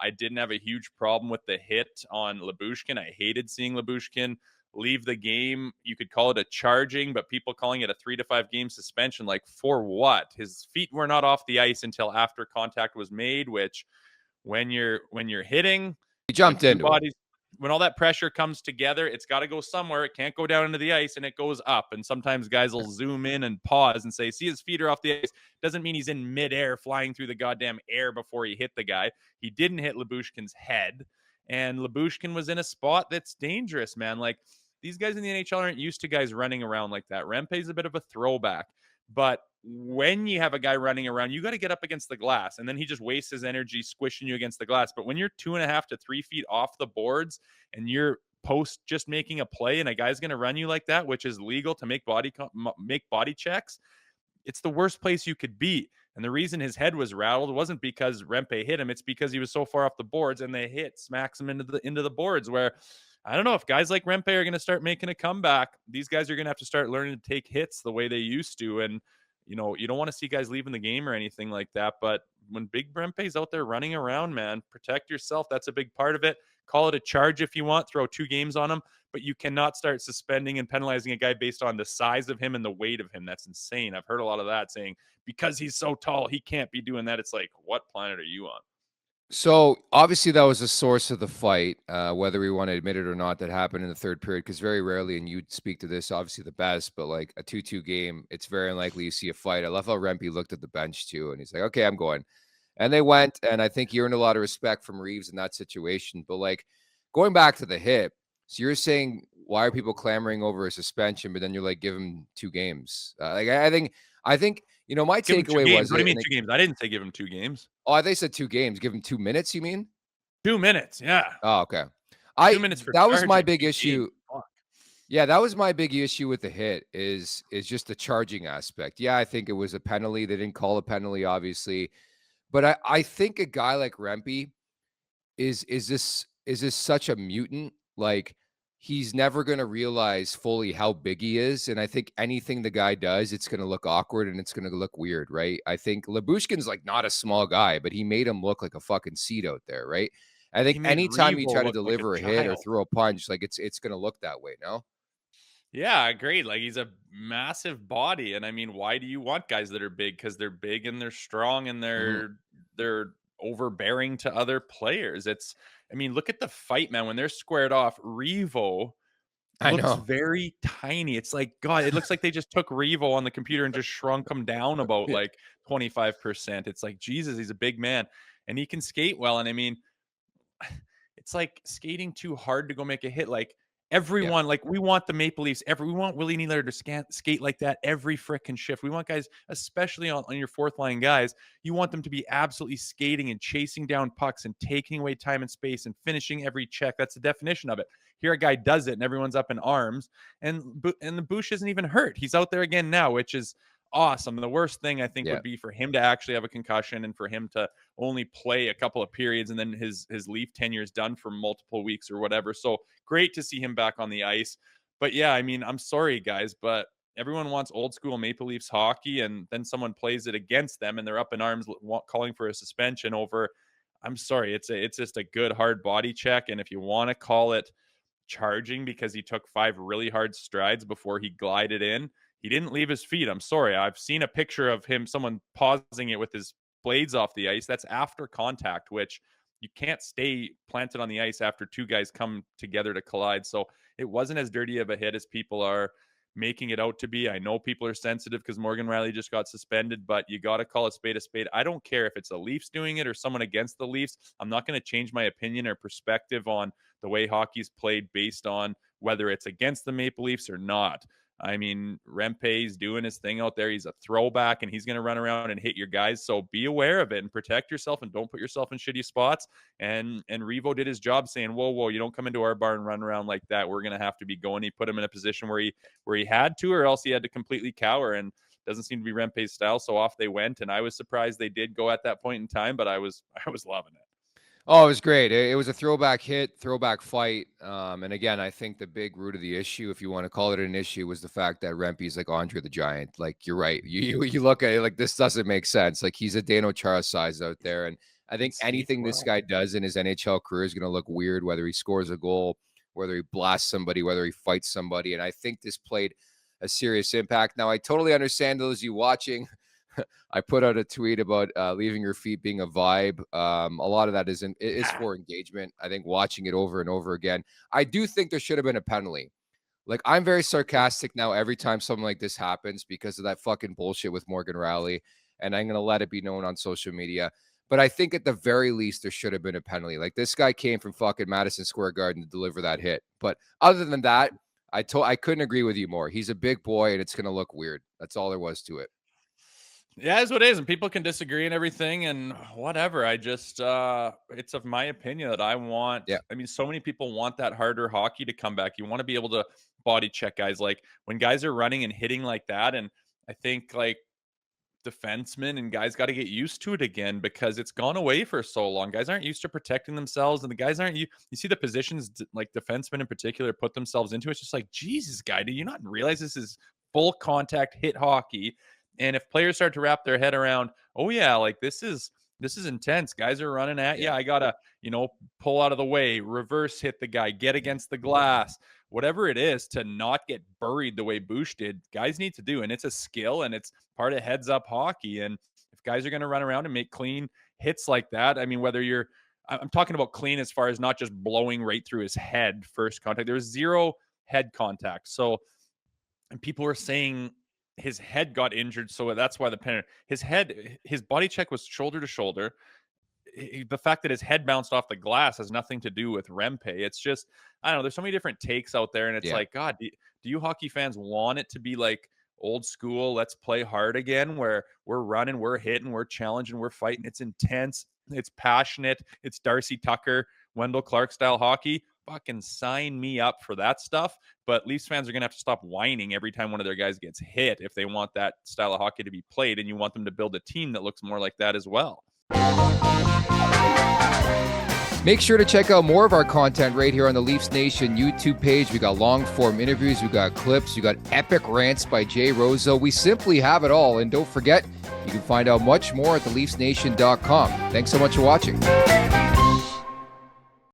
I didn't have a huge problem with the hit on Lyubushkin. I hated seeing Lyubushkin leave the game. You could call it a charging, but people calling it a 3 to 5 game suspension. Like, for what? His feet were not off the ice until after contact was made, which when you're hitting, he jumped two into bodies, when all that pressure comes together, it's got to go somewhere. It can't go down into the ice, and it goes up. And sometimes guys will zoom in and pause and say, see, his feet are off the ice. Doesn't mean he's in midair flying through the goddamn air before he hit the guy. He didn't hit Lyubushkin's head, and Lyubushkin was in a spot that's dangerous, man. Like, these guys in the NHL aren't used to guys running around like that. Rempe's a bit of a throwback, but when you have a guy running around, you got to get up against the glass, and then he just wastes his energy squishing you against the glass. But when you're 2.5 to 3 feet off the boards and you're post just making a play, and a guy's going to run you like that, which is legal to make body checks, it's the worst place you could be. And the reason his head was rattled wasn't because Rempe hit him; it's because he was so far off the boards, and the hit smacks him into the boards. Where I don't know if guys like Rempe are going to start making a comeback. These guys are going to have to start learning to take hits the way they used to, and you don't want to see guys leaving the game or anything like that. But when Big Rempe's out there running around, man, protect yourself. That's a big part of it. Call it a charge if you want. Throw 2 games on him. But you cannot start suspending and penalizing a guy based on the size of him and the weight of him. That's insane. I've heard a lot of that saying, because he's so tall, he can't be doing that. It's like, what planet are you on? So obviously that was a source of the fight, whether we want to admit it or not, that happened in the third period, because very rarely, and you'd speak to this obviously the best, but like a 2-2 game, it's very unlikely you see a fight. I love how Rempe looked at the bench too, and he's like, okay, I'm going. And they went, and I think he earned a lot of respect from Reeves in that situation. But like going back to the hit, so you're saying, why are people clamoring over a suspension, but then you're like, give him 2 games? I think my Give him 2 takeaway games. was What do you mean 2 games? I didn't say give him 2 games. Oh, they said 2 games. Give him 2 minutes, you mean? 2 minutes, yeah. Oh, okay. 2 minutes for that was my charging, big 2 issue. games. Fuck. Yeah, that was my big issue with the hit is just the charging aspect. Yeah, I think it was a penalty. They didn't call a penalty, obviously. But I think a guy like Rempe is this such a mutant? Like, he's never going to realize fully how big he is. And I think anything the guy does, it's going to look awkward and it's going to look weird, right? I think Lyubushkin's like not a small guy, but he made him look like a fucking seat out there, right? I think He made anytime you Revo try to look like deliver a hit or child. throw a punch, like it's going to look that way, no? Yeah, agreed. Like, he's a massive body, and I mean, why do you want guys that are big? Because they're big and they're strong and Mhm. they're overbearing to other players. I mean, look at the fight, man. When they're squared off, Revo I looks know. very tiny. It's like, God, it looks like they just took Revo on the computer and just shrunk him down about Yeah. like 25%. It's like, Jesus, he's a big man and he can skate well. And I mean, it's like skating too hard to go make a hit. Like, Yeah. everyone, like, we want the Maple Leafs, we want Willie Nylander to skate like that every frickin' shift. We want guys, especially on your fourth line guys, you want them to be absolutely skating and chasing down pucks and taking away time and space and finishing every check. That's the definition of it. Here, a guy does it and everyone's up in arms, and the Bush isn't even hurt. He's out there again now, which is awesome. The worst thing I think Yeah. would be for him to actually have a concussion and for him to only play a couple of periods and then his Leaf tenure is done for multiple weeks or whatever. So great to see him back on the ice. But yeah, I mean, I'm sorry guys, but everyone wants old school Maple Leafs hockey, and then someone plays it against them and they're up in arms calling for a suspension over. I'm sorry, it's just a good hard body check, and if you want to call it charging because he took 5 really hard strides before he glided in, he didn't leave his feet. I'm sorry. I've seen a picture of someone pausing it with his blades off the ice. That's after contact, which you can't stay planted on the ice after 2 guys come together to collide. So it wasn't as dirty of a hit as people are making it out to be. I know people are sensitive because Morgan Riley just got suspended, but you got to call a spade a spade. I don't care if it's the Leafs doing it or someone against the Leafs. I'm not going to change my opinion or perspective on the way hockey's played based on whether it's against the Maple Leafs or not. I mean, Rempe's doing his thing out there. He's a throwback, and he's going to run around and hit your guys. So be aware of it and protect yourself, and don't put yourself in shitty spots. And Revo did his job saying, whoa, you don't come into our bar and run around like that. We're going to have to be going. He put him in a position where he had to, or else he had to completely cower. And doesn't seem to be Rempe's style. So off they went. And I was surprised they did go at that point in time, but I was loving it. Oh, it was great. It was a throwback hit, throwback fight. And again, I think the big root of the issue, if you want to call it an issue, was the fact that Rempe's like Andre the Giant. Like, you're right. You look at it like, this doesn't make sense. Like, he's a Dano Chara size out there. And I think It's anything this wild. guy does in his NHL career is going to look weird, whether he scores a goal, whether he blasts somebody, whether he fights somebody. And I think this played a serious impact. Now, I totally understand those of you watching. I put out a tweet about leaving your feet being a vibe. A lot of that is for engagement. I think watching it over and over again. I do think there should have been a penalty. Like, I'm very sarcastic now every time something like this happens because of that fucking bullshit with Morgan Rowley, and I'm going to let it be known on social media. But I think at the very least, there should have been a penalty. Like, this guy came from fucking Madison Square Garden to deliver that hit. But other than that, I couldn't agree with you more. He's a big boy, and it's going to look weird. That's all there was to it. Yeah, it's what it is, and people can disagree and everything, and whatever. I just, it's of my opinion that I want. Yeah. I mean, so many people want that harder hockey to come back. You want to be able to body check guys, like when guys are running and hitting like that, and I think like defensemen and guys got to get used to it again because it's gone away for so long. Guys aren't used to protecting themselves, and the guys aren't you see the positions like defensemen in particular put themselves into. It's just like, Jesus, guy, do you not realize this is full contact hit hockey? And if players start to wrap their head around, oh yeah, like this is intense. Guys are running at you. I gotta, pull out of the way, reverse hit the guy, get against the glass, whatever it is to not get buried the way Bush did. Guys need to do, and it's a skill, and it's part of heads up hockey. And if guys are going to run around and make clean hits like that, I mean, I'm talking about clean as far as not just blowing right through his head first contact. There was zero head contact. So, and people were saying his head got injured, so that's why the penalty. His body check was shoulder to shoulder. The fact that his head bounced off the glass has nothing to do with Rempe. It's just, I don't know. There's so many different takes out there, and it's like, God, do you hockey fans want it to be like old school? Let's play hard again, where we're running, we're hitting, we're challenging, we're fighting. It's intense, it's passionate, it's Darcy Tucker, Wendell Clark style hockey. Fucking sign me up for that stuff. But Leafs fans are going to have to stop whining every time one of their guys gets hit if they want that style of hockey to be played, and you want them to build a team that looks more like that as well. Make sure to check out more of our content right here on the Leafs Nation YouTube page. We got long form interviews, we got clips, we got epic rants by Jay Rosehill. We simply have it all. And don't forget, you can find out much more at theleafsnation.com. Thanks so much for watching.